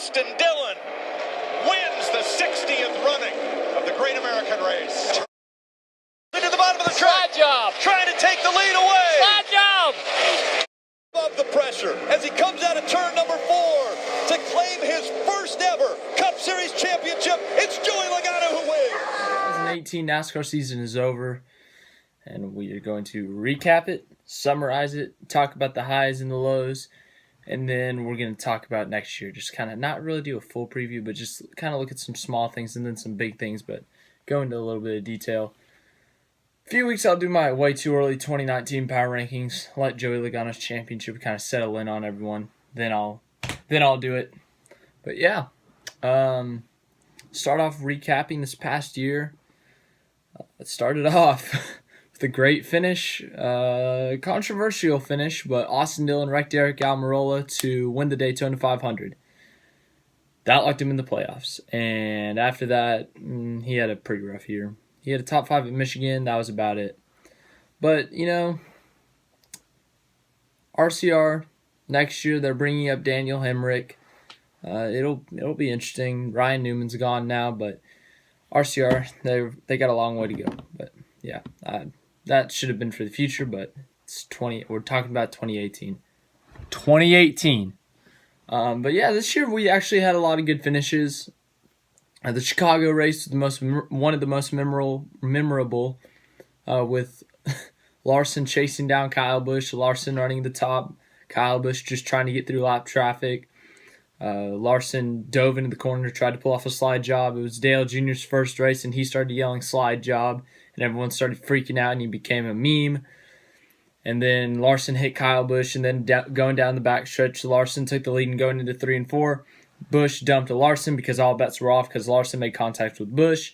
Austin Dillon wins the 60th running of the Great American Race. Into the bottom of the track. Slide job. Trying to take the lead away. Slide job. Above the pressure as he comes out of turn number 4 to claim his first ever Cup Series championship. It's Joey Logano who wins. 2018 NASCAR season is over, and we are going to recap it, summarize it, talk about the highs and the lows, and then we're going to talk about next year. Just kind of not really do a full preview, but just kind of look at some small things and then some big things, but go into a little bit of detail. A few weeks I'll do my way too early 2019 power rankings, let Joey Logano's championship kind of settle in on everyone. Then I'll do it. But yeah, start off recapping this past year. It started off with a great finish, controversial finish, but Austin Dillon wrecked Eric Almirola to win the Daytona 500. That locked him in the playoffs, and after that, he had a pretty rough year. He had a top 5 at Michigan. That was about it. But, you know, RCR, next year they're bringing up Daniel Hemrick. It'll be interesting. Ryan Newman's gone now, but RCR, they got a long way to go. But, yeah, that should have been for the future, but we're talking about 2018. 2018. But, yeah, this year we actually had a lot of good finishes. The Chicago race was one of the most memorable with Larson chasing down Kyle Busch, Larson running the top, Kyle Busch just trying to get through lap traffic. Larson dove into the corner, tried to pull off a slide job. It was Dale Jr.'s first race, and he started yelling slide job, and everyone started freaking out, and he became a meme. And then Larson hit Kyle Busch, and then going down the backstretch, Larson took the lead and going into 3 and 4. Busch dumped to Larson because all bets were off because Larson made contact with Busch.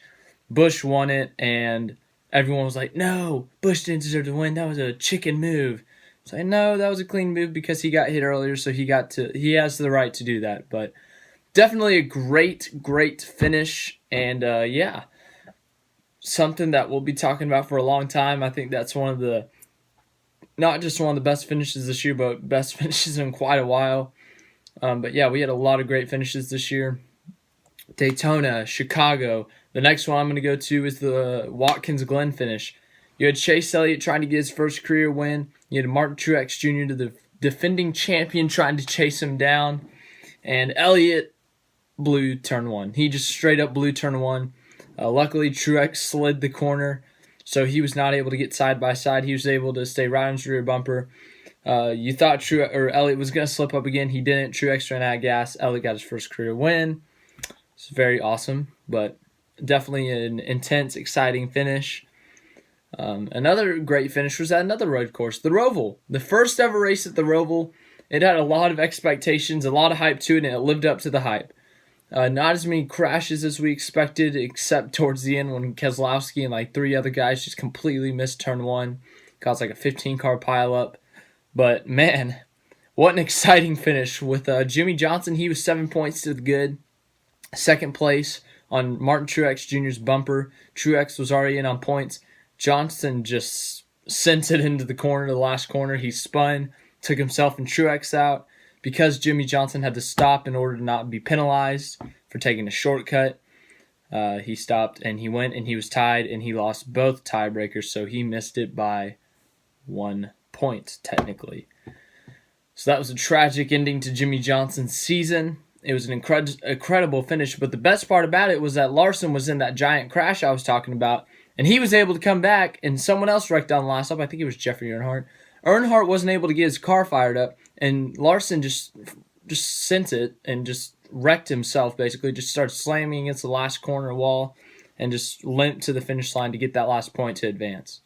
Busch won it, and everyone was like, no, Busch didn't deserve to win. That was a chicken move. It's like, no, that was a clean move because he got hit earlier, so he has the right to do that. But definitely a great finish, and yeah, something that we'll be talking about for a long time. I think that's not just one of the best finishes this year, but best finishes in quite a while. But yeah, we had a lot of great finishes this year. Daytona, Chicago. The next one I'm going to go to is the Watkins-Glen finish. You had Chase Elliott trying to get his first career win. You had Martin Truex Jr., the defending champion, trying to chase him down. And Elliott blew turn 1. He just straight up blew turn 1. Luckily, Truex slid the corner, so he was not able to get side by side. He was able to stay right on his rear bumper. You thought Elliott was going to slip up again. He didn't. Truex ran out of gas. Elliott got his first career win. It's very awesome, but definitely an intense, exciting finish. Another great finish was at another road course, the Roval. The first ever race at the Roval. It had a lot of expectations, a lot of hype to it, and it lived up to the hype. Not as many crashes as we expected, except towards the end when Keselowski and like 3 other guys just completely missed turn 1. Caused like a 15-car pileup. But, man, what an exciting finish. With Jimmy Johnson, he was 7 points to the good. Second place on Martin Truex Jr.'s bumper. Truex was already in on points. Johnson just sent it into the corner, the last corner. He spun, took himself and Truex out. Because Jimmy Johnson had to stop in order to not be penalized for taking a shortcut, he stopped, and he went, and he was tied, and he lost both tiebreakers, so he missed it by 1 point, technically. So that was a tragic ending to Jimmy Johnson's season. It was an incredible finish, but the best part about it was that Larson was in that giant crash I was talking about, and he was able to come back, and someone else wrecked on the last lap. I think it was Jeffrey Earnhardt. Earnhardt wasn't able to get his car fired up, and Larson just sent it and just wrecked himself, basically. Just started slamming against the last corner wall and just limped to the finish line to get that last point to advance.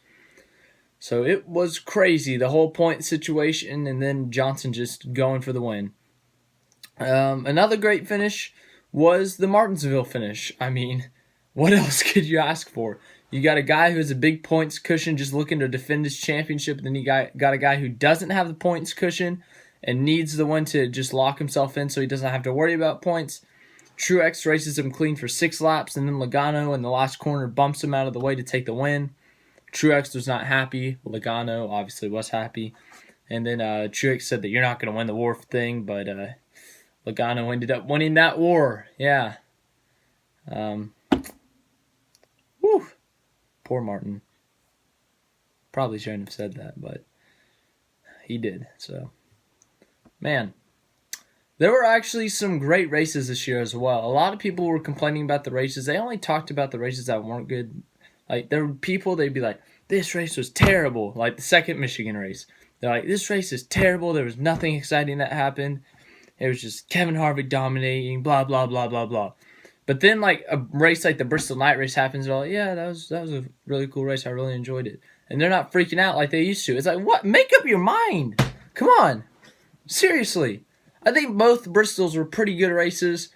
So it was crazy, the whole point situation, and then Johnson just going for the win. Another great finish was the Martinsville finish. I mean, what else could you ask for? You got a guy who has a big points cushion just looking to defend his championship, and then you got a guy who doesn't have the points cushion and needs the one to just lock himself in so he doesn't have to worry about points. Truex races him clean for 6 laps, and then Logano in the last corner bumps him out of the way to take the win. Truex was not happy. Logano obviously was happy. And then Truex said that you're not going to win the WARF thing, but Logano ended up winning that war. Yeah. Whew. Poor Martin. Probably shouldn't have said that, but he did. So, man, there were actually some great races this year as well. A lot of people were complaining about the races. They only talked about the races that weren't good. Like, there were people, they'd be like, this race was terrible. Like the second Michigan race. They're like, this race is terrible. There was nothing exciting that happened. It was just Kevin Harvick dominating, blah, blah, blah, blah, blah. But then, like, a race like the Bristol Night Race happens, they're like, yeah, that was a really cool race. I really enjoyed it. And they're not freaking out like they used to. It's like, what? Make up your mind. Come on. Seriously. I think both Bristols were pretty good races.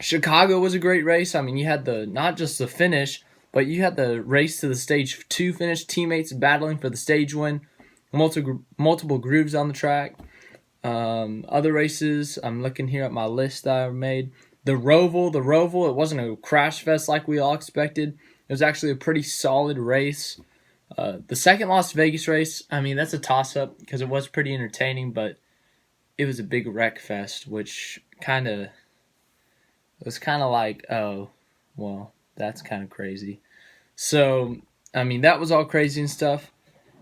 Chicago was a great race. I mean, you had not just the finish, but you had the race to the stage 2 finish, teammates battling for the stage win, multiple grooves on the track. Other races, I'm looking here at my list that I made. The Roval, it wasn't a crash fest like we all expected. It was actually a pretty solid race. The second Las Vegas race, I mean, that's a toss-up because it was pretty entertaining, but it was a big wreck fest, which was kind of like, oh, well, that's kind of crazy. So, I mean, that was all crazy and stuff.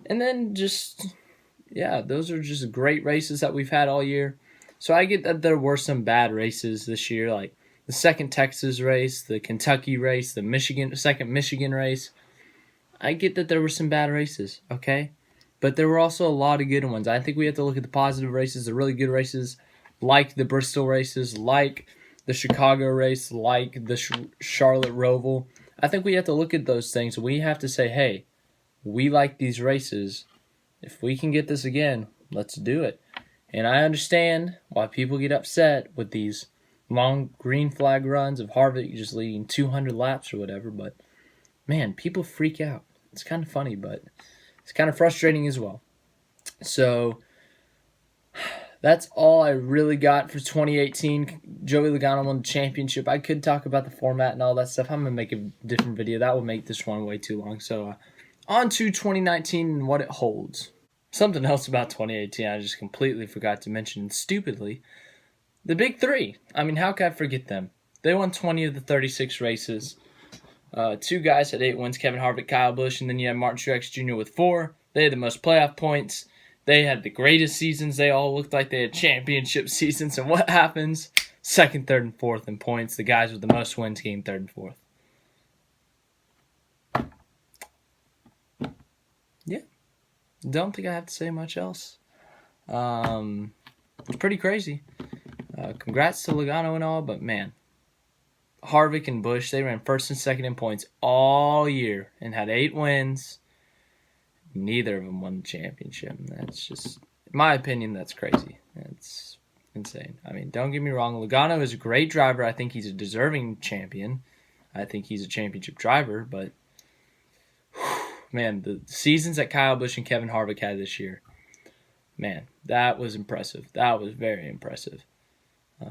And then just, yeah, those are just great races that we've had all year. So I get that there were some bad races this year, like the second Texas race, the Kentucky race, the second Michigan race. I get that there were some bad races, okay? But there were also a lot of good ones. I think we have to look at the positive races, the really good races, like the Bristol races, like the Chicago race, like the Charlotte Roval. I think we have to look at those things. We have to say, hey, we like these races. If we can get this again, let's do it. And I understand why people get upset with these long green flag runs of Harvick just leading 200 laps or whatever, but man, people freak out. It's kind of funny, but it's kind of frustrating as well. So that's all I really got for 2018. Joey Logano won the championship. I could talk about the format and all that stuff. I'm going to make a different video. That will make this one way too long. So on to 2019 and what it holds. Something else about 2018 I just completely forgot to mention stupidly. The big three. I mean, how could I forget them? They won 20 of the 36 races. Two guys had 8 wins, Kevin Harvick, Kyle Busch, and then you had Martin Truex Jr. with 4. They had the most playoff points. They had the greatest seasons. They all looked like they had championship seasons. And what happens? Second, third, and fourth in points. The guys with the most wins came third and fourth. Yeah. Don't think I have to say much else. It's pretty crazy. Congrats to Logano and all, but man, Harvick and Busch, they ran first and second in points all year and had 8 wins. Neither of them won the championship. That's just, in my opinion, that's crazy. It's insane. I mean, don't get me wrong. Logano is a great driver. I think he's a deserving champion. I think he's a championship driver. But, man, the seasons that Kyle Busch and Kevin Harvick had this year, man, that was impressive. That was very impressive.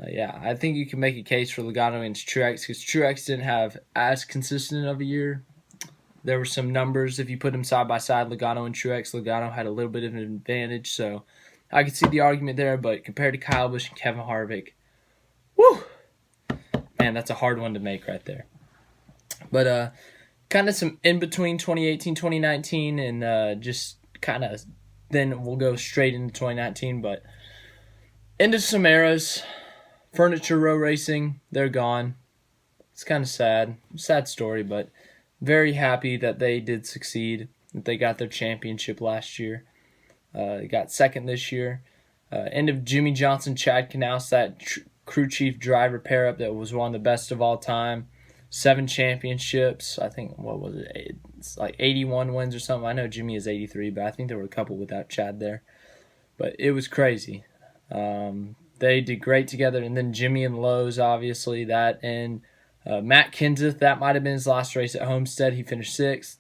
Yeah, I think you can make a case for Logano against Truex because Truex didn't have as consistent of a year. There were some numbers. If you put them side by side, Logano and Truex, Logano had a little bit of an advantage. So I could see the argument there. But compared to Kyle Busch and Kevin Harvick, whew, man, that's a hard one to make right there. But kind of some in-between 2018, 2019, and just kind of then we'll go straight into 2019. But into some eras. Furniture Row Racing, they're gone. It's kind of sad. Sad story, but very happy that they did succeed, that they got their championship last year. They got second this year. End of Jimmy Johnson, Chad Knaus, that crew chief driver pair-up that was one of the best of all time. 7 championships. I think, what was it? It's like 81 wins or something. I know Jimmy is 83, but I think there were a couple without Chad there. But it was crazy. They did great together, and then Jimmy and Lowe's, obviously, that, and Matt Kenseth, that might have been his last race at Homestead. He finished 6th.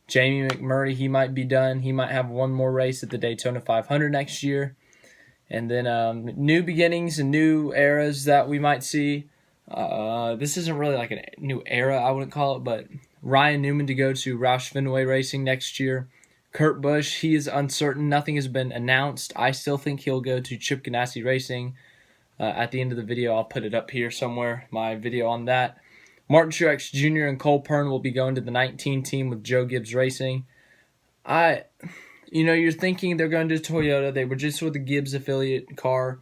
Jamie McMurray, he might be done. He might have one more race at the Daytona 500 next year. And then new beginnings and new eras that we might see. This isn't really like a new era, I wouldn't call it, but Ryan Newman to go to Roush Fenway Racing next year. Kurt Busch, he is uncertain. Nothing has been announced. I still think he'll go to Chip Ganassi Racing. At the end of the video, I'll put it up here somewhere, my video on that. Martin Truex Jr. and Cole Pearn will be going to the 19 team with Joe Gibbs Racing. You're thinking they're going to Toyota. They were just with the Gibbs affiliate car.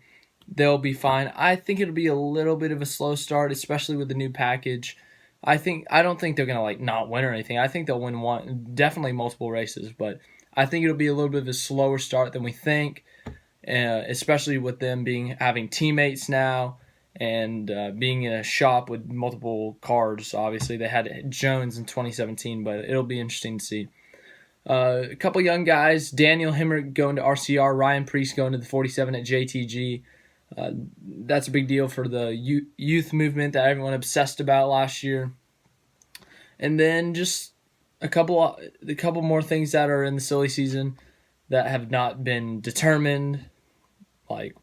They'll be fine. I think it'll be a little bit of a slow start, especially with the new package. I don't think they're gonna not win or anything. I think they'll win definitely multiple races, but I think it'll be a little bit of a slower start than we think, especially with them having teammates now and being in a shop with multiple cars. Obviously, they had Jones in 2017, but it'll be interesting to see. A couple young guys, Daniel Hemrick going to RCR, Ryan Preece going to the 47 at JTG. That's a big deal for the youth movement that everyone obsessed about last year. And then just a couple more things that are in the silly season that have not been determined. Like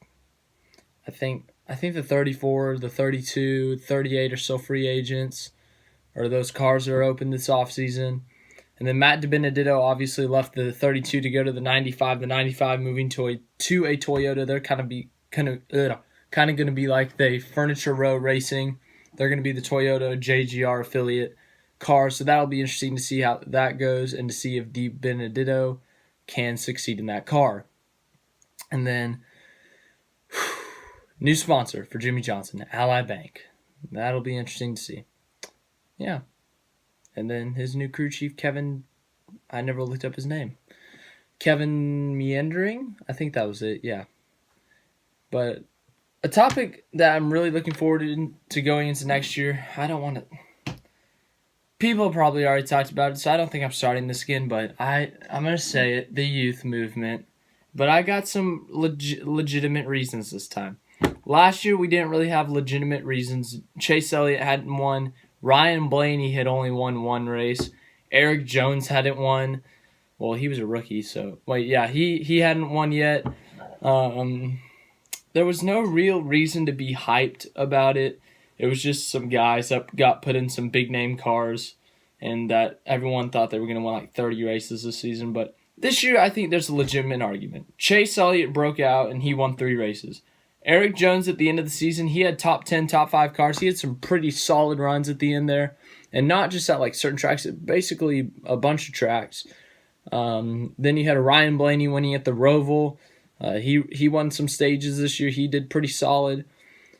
I think the 34, the 32, 38 are still free agents, or those cars are open this offseason. And then Matt DiBenedetto obviously left the 32 to go to the 95. The 95 moving to a Toyota. They're kind of going to be like the Furniture Row Racing. They're going to be the Toyota JGR affiliate car. So that'll be interesting to see how that goes and to see if DiBenedetto can succeed in that car. And then new sponsor for Jimmy Johnson, Ally Bank. That'll be interesting to see. Yeah. And then his new crew chief, Kevin, I never looked up his name. Kevin Meandering? I think that was it, yeah. But a topic that I'm really looking forward to going into next year, I don't want to... People probably already talked about it, so I don't think I'm starting this again, but I'm going to say it, the youth movement. But I got some legitimate reasons this time. Last year, we didn't really have legitimate reasons. Chase Elliott hadn't won. Ryan Blaney had only won one race. Eric Jones hadn't won. Well, he was a rookie, so... he hadn't won yet. There was no real reason to be hyped about it. It was just some guys that got put in some big-name cars, and that everyone thought they were going to win 30 races this season. But this year, I think there's a legitimate argument. Chase Elliott broke out, and he won 3 races. Eric Jones, at the end of the season, he had top 10, top 5 cars. He had some pretty solid runs at the end there. And not just at certain tracks, basically a bunch of tracks. Then you had a Ryan Blaney winning at the Roval. He won some stages this year. He did pretty solid.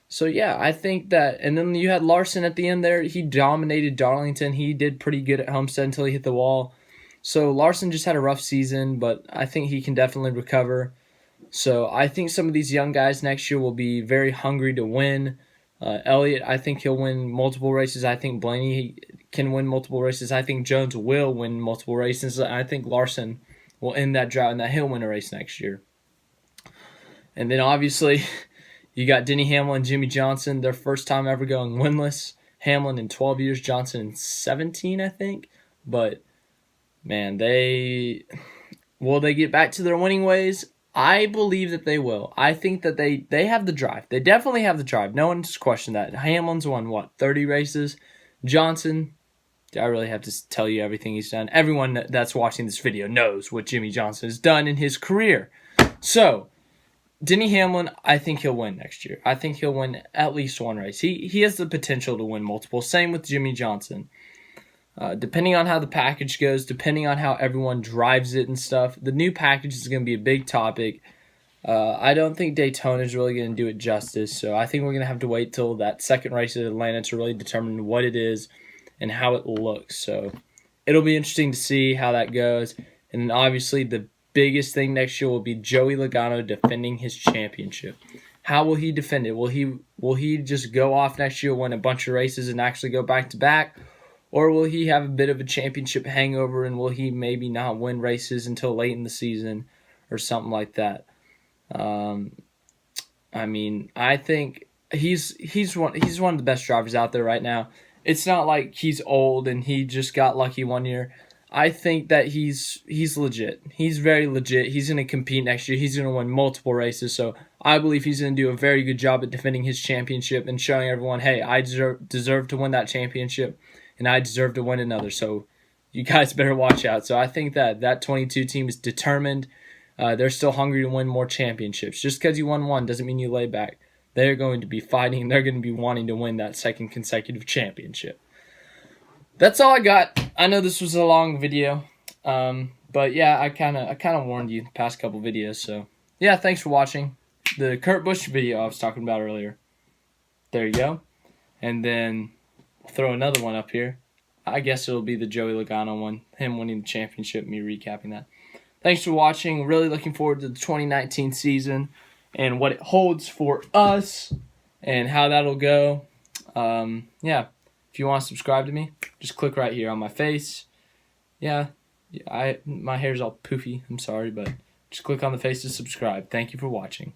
So, yeah, I think that... And then you had Larson at the end there. He dominated Darlington. He did pretty good at Homestead until he hit the wall. So, Larson just had a rough season, but I think he can definitely recover. So I think some of these young guys next year will be very hungry to win. Elliott, I think he'll win multiple races. I think Blaney can win multiple races. I think Jones will win multiple races. I think Larson will end that drought and that he'll win a race next year. And then obviously you got Denny Hamlin and Jimmy Johnson, their first time ever going winless. Hamlin in 12 years, Johnson in 17, I think. But, man, will they get back to their winning ways? I believe that they will. I think that they have the drive. They definitely have the drive. No one's questioned that. Hamlin's won, 30 races? Johnson, I really have to tell you everything he's done. Everyone that's watching this video knows what Jimmy Johnson has done in his career. So, Denny Hamlin, I think he'll win next year. I think he'll win at least one race. He has the potential to win multiple. Same with Jimmy Johnson. Depending on how the package goes, depending on how everyone drives it and stuff, the new package is going to be a big topic. I don't think Daytona is really going to do it justice, so I think we're going to have to wait till that second race at Atlanta to really determine what it is and how it looks. So it'll be interesting to see how that goes. And then obviously the biggest thing next year will be Joey Logano defending his championship. How will he defend it? Will he just go off next year, win a bunch of races, and actually go back-to-back? Or will he have a bit of a championship hangover, and will he maybe not win races until late in the season or something like that? I think he's one of the best drivers out there right now. It's not like he's old and he just got lucky one year. I think that he's legit. He's very legit. He's going to compete next year. He's going to win multiple races. So I believe he's going to do a very good job at defending his championship and showing everyone, hey, I deserve to win that championship. And I deserve to win another, so you guys better watch out. So I think that 22 team is determined. They're still hungry to win more championships. Just because you won one doesn't mean you lay back. they're going to be fighting. They're going to be wanting to win that second consecutive championship. That's all I got. I know this was a long video, but yeah, I kind of warned you the past couple videos. So yeah, thanks for watching the Kurt Busch video I was talking about earlier. There you go. And then I'll throw another one up here. I guess it'll be the Joey Logano one, him winning the championship, me recapping that. Thanks for watching. Really looking forward to the 2019 season and what it holds for us and how that'll go. Yeah, if you want to subscribe to me, just click right here on my face. Yeah, my hair's all poofy. I'm sorry, but just click on the face to subscribe. Thank you for watching.